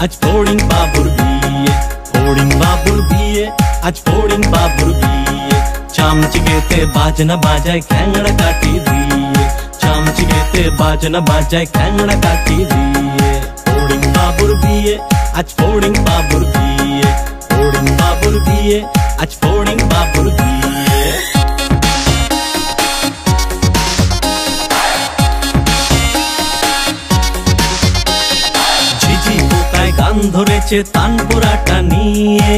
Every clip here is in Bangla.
আজ ফড়িং বাবুর বিয়ে, ফড়িং বাবুর বিয়ে, আজ ফড়িং বাবুর বিয়ে। চামচিকেতে বাজনা বাজায় খ্যাংড়া কাঠি দিয়ে, চামচিকেতে বাজনা বাজায় খ্যাংড়া কাঠি দিয়ে। ফড়িং বাবুর বিয়ে, আজ ফড়িং বাবুর বিয়ে, ফড়িং বাবুর বিয়ে, আজ ফড়িং বাবুর বিয়ে। ঝিঝি পোকায় গান ধরেছে তানপুরাটা নিয়ে,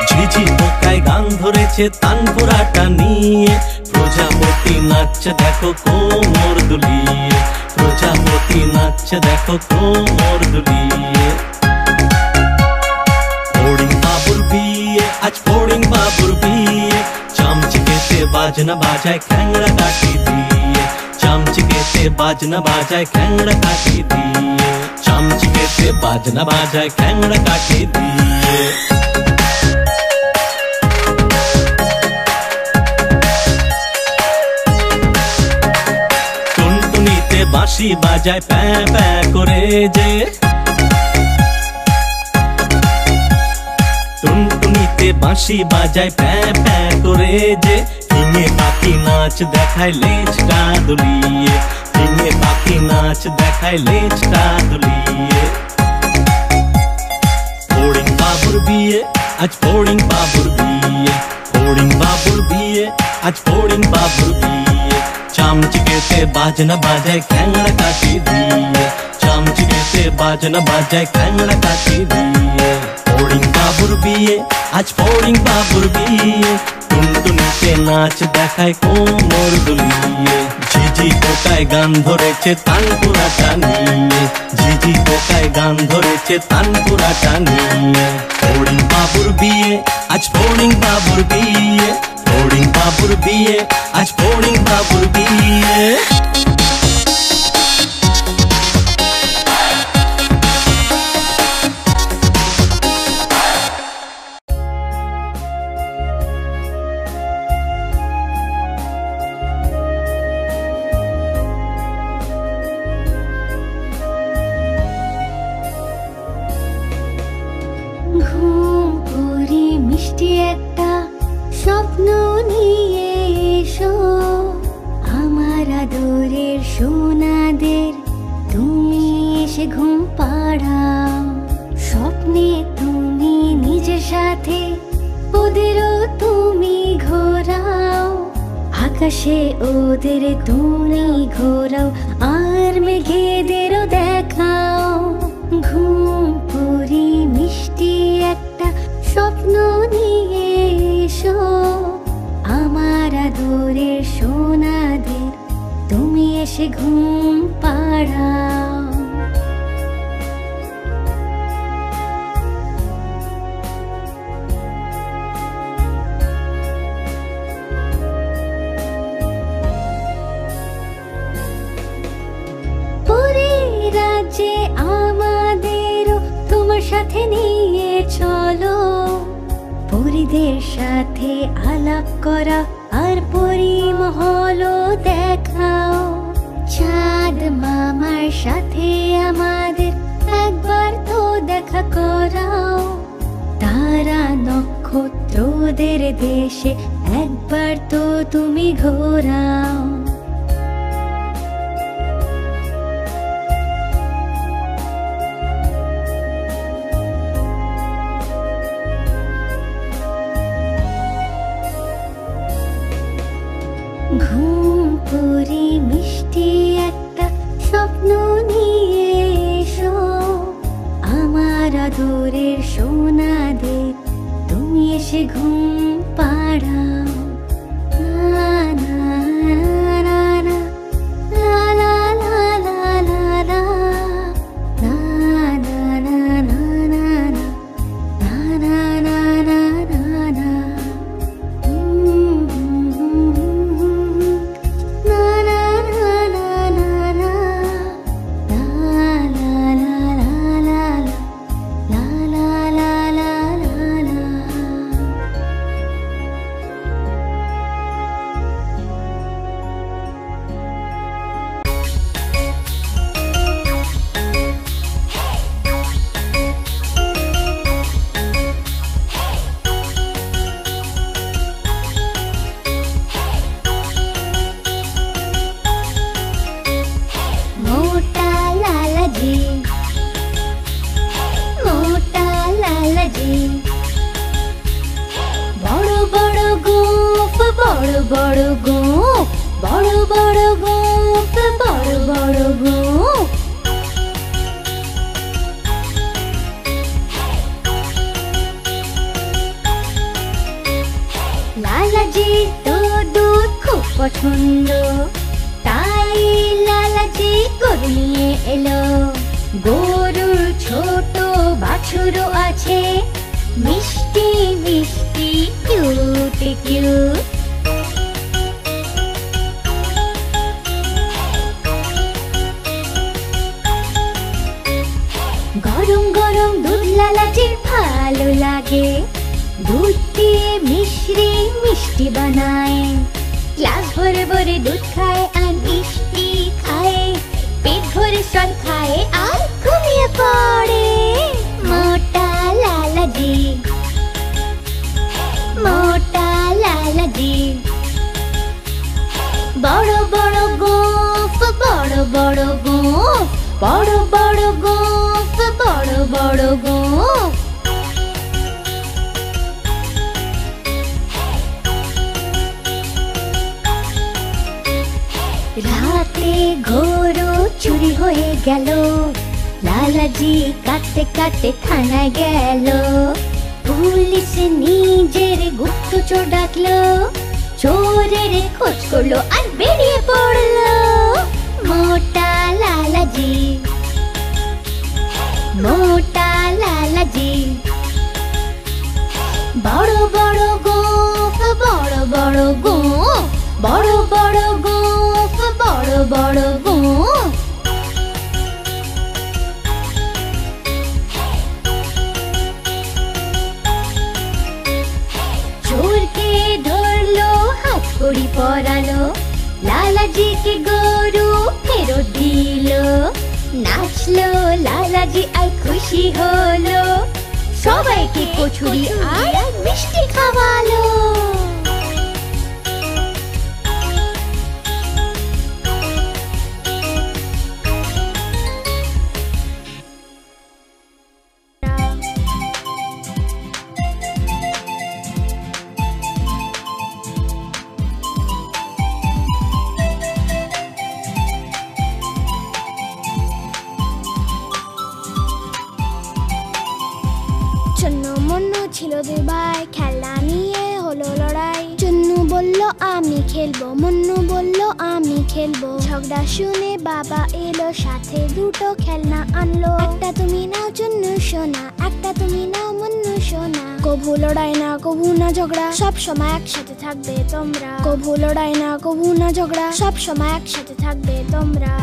ঝিঝি পোকায় গান ধরেছে তানপুরাটা নিয়ে। প্রজাপতি নাচছে দেখো কোমর দুলিয়ে, প্রজাপতি নাচছে দেখো কোমর দুলিয়ে। ফড়িং বাবুর বিয়ে, আজ ফড়িং বাবুর বিয়ে। চামচিকেতে বাজনা বাজায় খ্যাংড়া কাঠি দিয়ে, চামচিকেতে বাজনা বাজায় খ্যাংড়া কাঠি দিয়ে, চামচিকেতে বাজনা বাজায় খ্যাংড়া কাঠি দিয়ে। টুনটুনিতে বাঁশি বাজায় প্যাঁ প্যাঁ করে যে, টুনটুনিতে বাঁশি বাজায় প্যাঁ প্যাঁ করে যে। ফিঙে পাখি নাচ দেখায় লেজটা দুলিয়ে, ফিঙে পাখি নাচ দেখায় লেজটা দুলিয়ে। ফড়িং বাবুর বিয়ে, আজ ফড়িং বাবুর বিয়ে, ফড়িং বাবুর বিয়ে, আজ ফড়িং বাবুর বিয়ে। চামচিকেতে বাজনা বাজায় খ্যাংড়া কাঠি দিয়ে, চামচিকেতে বাজনা বাজায় খ্যাংড়া কাঠি দিয়ে। ফড়িং বাবুর বিয়ে, আজ ফড়িং বাবুর বিয়ে। টুনটুনিতে নাচ দেখায় কোমর দুলিয়ে, ঝিঝি পোকায় গান ধরেছে তানপুরাটা নিয়ে, ঝিঝি পোকায় গান ধরেছে তানপুরাটা নিয়ে। ফড়িং বাবুর বিয়ে, আজ ফড়িং বাবুর বিয়ে, ফড়িং বাবুর বিয়ে, আজ ফড়িং বাবুর বিয়ে। ঘুম পড়ি মিষ্টি একটা স্বপ্ন নিয়ে এসো, আমার আদরের সোনাদের তুমি এসে ঘুম পাড়াও। স্বপ্নে তুমি নিজের সাথে ওদেরও তুমি ঘোরাও, আকাশে ওদের তুমি ঘোরাও আর মেঘেদেরও দেখাও। ঘুম পড়ি মিষ্টি একটা স্বপ্ন নিয়ে এসো, আমার আদরের সোনাদের তুমি এসে ঘুম পাড়াও। পরীর রাজ্যে আমাদেরও তোমার সাথে নিয়ে চলো, পরীদের সাথে আলাপ করা আর পরিমহলও দেখাও। চাঁদ মামার সাথে আমাদের একবার তো দেখা করাও, তারা নক্ষত্রদের দেশে একবার তো তুমি ঘোরাও। ঘুম পড়ি মিষ্টি একটা স্বপ্ন নিয়ে এসো, আমার আদরের সোনাদের তুমি এসে ঘুম পাড়াও। না না বড় গোঁফ, বড় বড় গোঁফ, বড় বড় গোঁফ। লালাজি তো দুধ খুব পছন্দ, তাই লালাজি গরু নিয়ে এলো। গরুর ছোট বাছুরও আছে, মিষ্টি মিষ্টি কিউট কিউট। গরম গরম দুধ লালাজির ভালো লাগে, দুধ দিয়ে মিশ্রি মিষ্টি বানায়। গ্লাস ভরে ভরে দুধ খায় আর মিষ্টি খায়, পেট ভরে স্টল খায় আর ঘুমিয়ে পড়ে। মোটা লালাজি, মোটা লালাজি। বড় বড় গোঁফ, বড় বড় গোঁফ, বড় বড় গোঁফ, বড় বড় গোঁফ। রাতে গরু চুরি হয়ে গেল, লালাজি কাটতে কাটতে থানায় গেল। পুলিশ নিজের গুপ্তচর ডাকলো, চোরের খোঁজ করলো আর বেরিয়ে পড়লো। মোটা লালাজি, মোটা লালাজি। বড় বড় গোঁফ, বড় বড় গোঁফ, বড় বড় গোঁফ, বড় বড় গোঁফ। চোরকে ধরলো, হাত কড়ি পরালো, লালাজিকে গরু ফেরত দিল। নাচলো লালাজি আর খুশি হলো, সবাইকে কচুরি আর মিষ্টি খাওয়ালো। চুন্নু মুন্নু ছিল দুই ভাই, খেলনা নিয়ে হলো লড়াই। চুন্নু বলল আমি খেলবো, মুন্নু বলল আমি খেলবো। ঝগড়া শুনে বাবা এলো, সাথে দুটো খেলনা আনলো। একটা তুমি নাও চুন্নু সোনা, একটা তুমি নাও মুন্নু সোনা। কভু লড়াই না কভু না ঝগড়া, সব সময় একসাথে থাকবে তোমরা। কভু লড়াই না কভু না ঝগড়া, সব সময় একসাথে থাকবে তোমরা।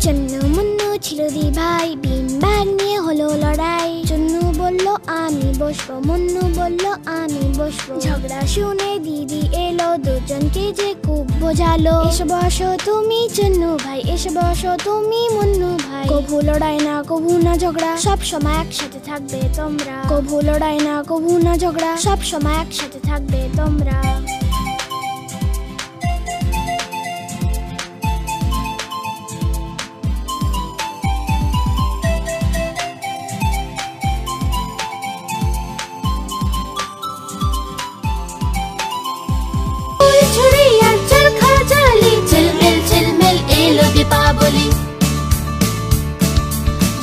চুন্নু মুন্নু ছিল দুই ভাই, বিন ব্যাগ নিয়ে হলো লড়াই। চুন্নু বলল আমি বসবো, মুন্নু বলল আমি বসবো। ঝগড়া শুনে দিদি এলো, দুজনকে যে খুব বোঝালো। এসে বসো তুমি চুন্নু ভাই, এসে বসো তুমি মুন্নু ভাই। কভু লড়াই না কভু না ঝগড়া, সব সময় একসাথে থাকবে তোমরা। কভু লড়াই না কভু না ঝগড়া, সব সময় একসাথে থাকবে তোমরা।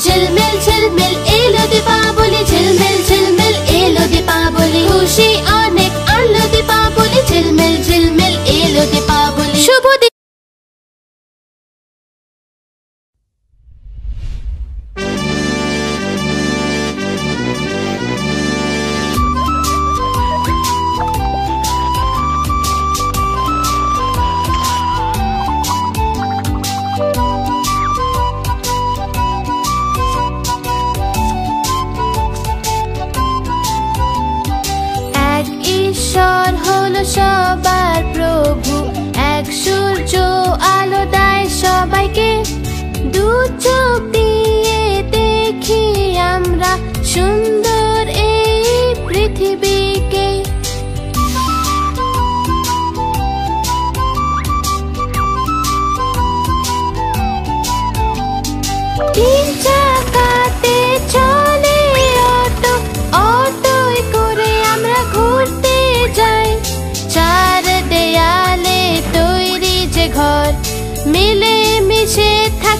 ঝিলমিল ঝিলমিল এলো দীপাবলি, ঝিলমিল ঝিলমিল এলো দীপাবলি। খুশি অনেক আনলো দীপাবলি,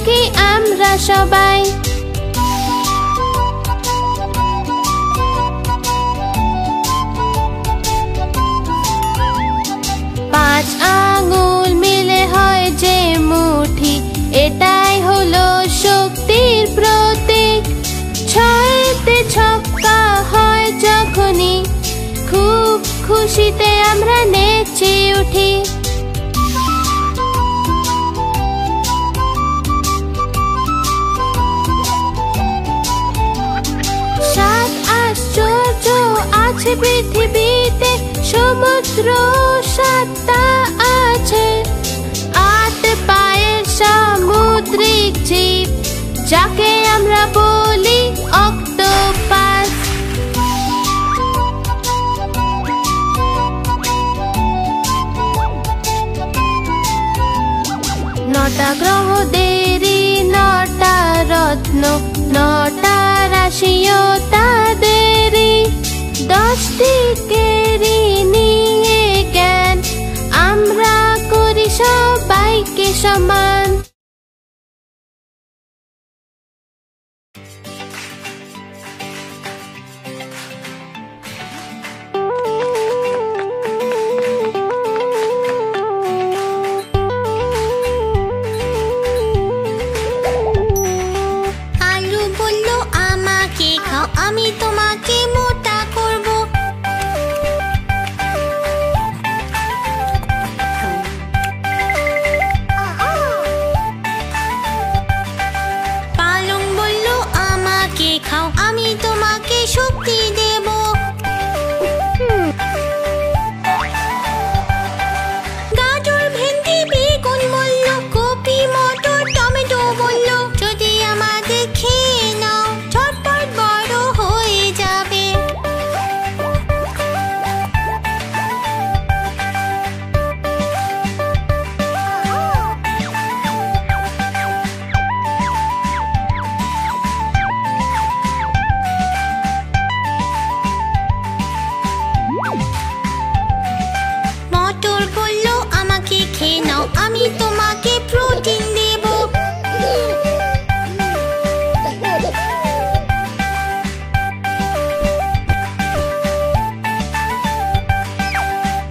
থাকি আমরা সবাই। 5 আঙ্গুল মিলে হয় যে মুঠি, এটাই হলো শক্তির প্রতীক। 6তে ছক্কা হয় যখনই, খুব খুশিতে আমরা নেচে উঠি। 7 আশ্চর্য আছে পৃথিবীতে, সমুদ্র 7টা আছে। 8 পায়ের সামুদ্রিক জীব, যাকে আমরা বলি অক্টোপাস। 9টা গ্রহদেরই 9টা রত্ন, 9টা রাশিও তাদেরই। 10 দিকেরই নিয়ে জ্ঞান, আমরা করি সবাইকে সমান। আলু বলল আমাকে খাও, আমি তোমাকে মোটা করব। পালং বলল আমাকে খাও, আমি তোমাকে শক্তি দেব। গাজর ভেন্ডি বেগুন বলল, কপি মটর টমেটো বলল, যদি আমাদের খেয়ে নাও ঝটপট বড় হয়ে যাবে। মটর বলল আমাকে খেয়ে নাও, আমি তোমাকে প্রোটিন দেব।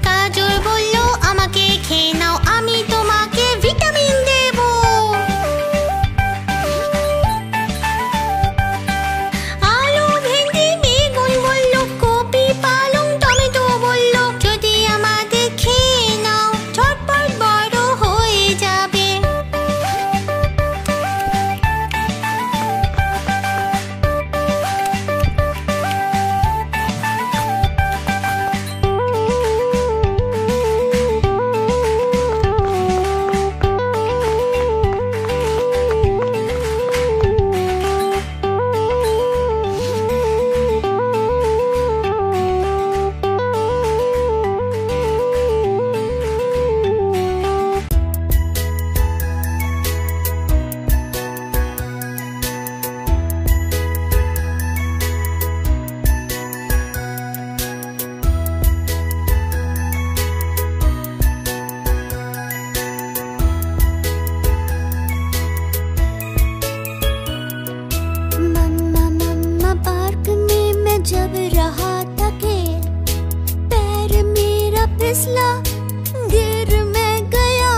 গাজর বলল আমাকে খেয়ে নাও, আমি তোমাকে ভিটামিন দেব। আলু ভেন্ডি বেগুন বলল, কপি পালং টমেটো বলল, যদি আমাদের খেয়ে নাও ঝটপট বড় হয়ে যাবে। मम्मा मम्मा पार्क में मैं जब रहा था खेल, पैर मेरा फिसला, गिर मैं गया,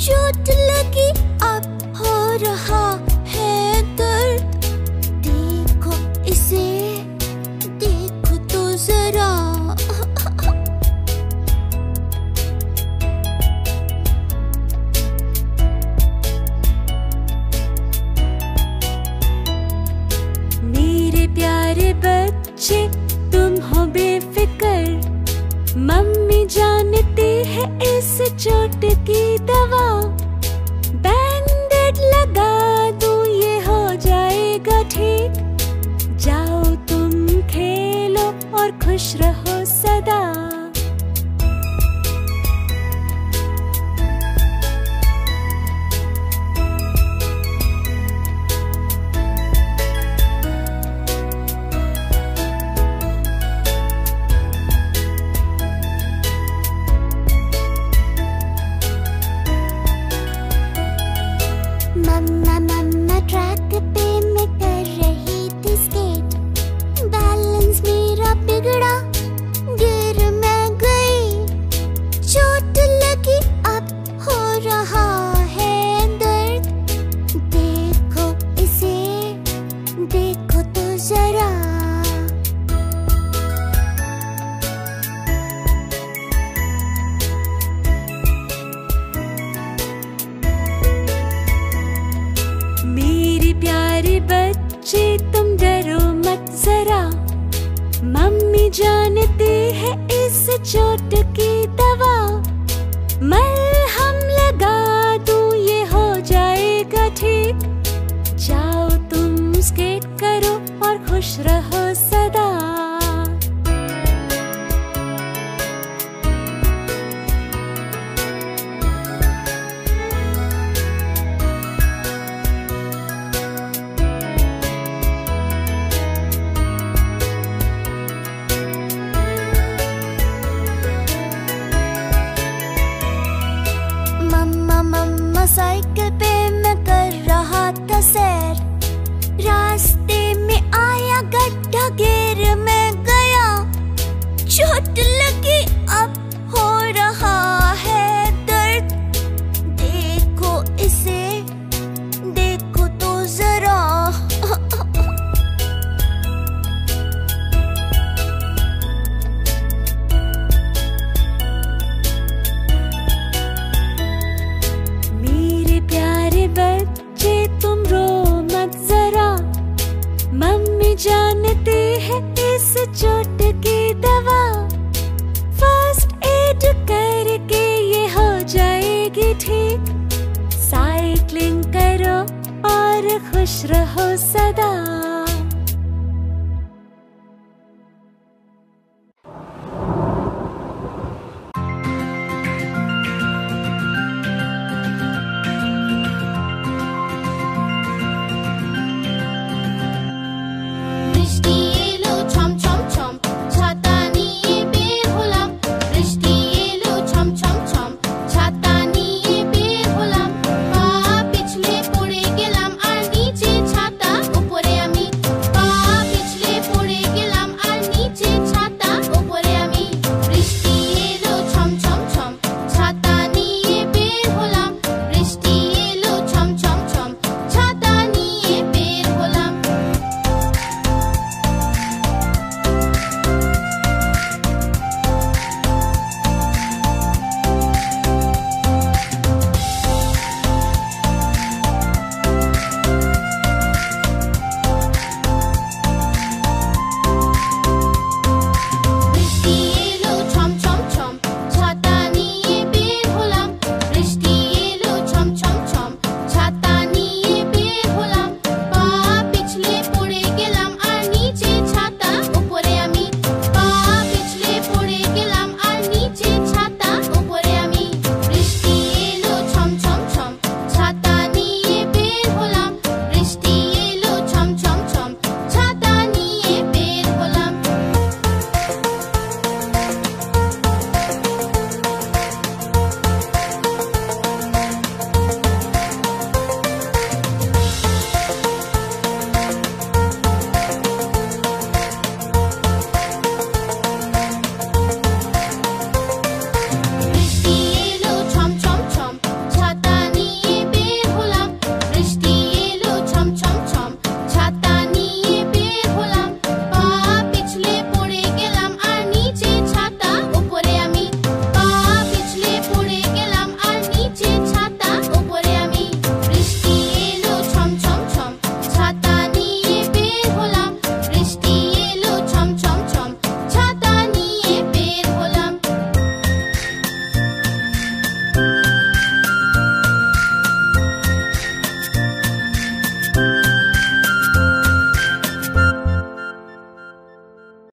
चोट लगी अब हो रहा है दर्द। देखो इसे, देखो तो जरा। मेरे प्यारे बच्चे तुम हो बेफिक्र, मम्मी जानती है इस चोट की दवा। बैंडेड लगा दूं ये हो जाएगा ठीक, जाओ तुम खेलो और खुश रहो सदा। जरा, मम्मी जानती है इस चोट की दवा। मलहम लगा दूं ये हो जाएगा ठीक। जाओ तुम स्केट करो और खुश रहो सदा। मम्मा साइकिल पे मैं कर रहा था सैर, रास्ते में आया गड्ढा, गिर मैं गया, चोट लगी अब हो रहा है दर्द। देखो इसे, देखो तो जरा। बच्चे तुम रो मत जरा, मम्मी जानती है इस चोट की दवा। फर्स्ट एड करके ये हो जाएगी ठीक। साइक्लिंग करो और खुश रहो सदा।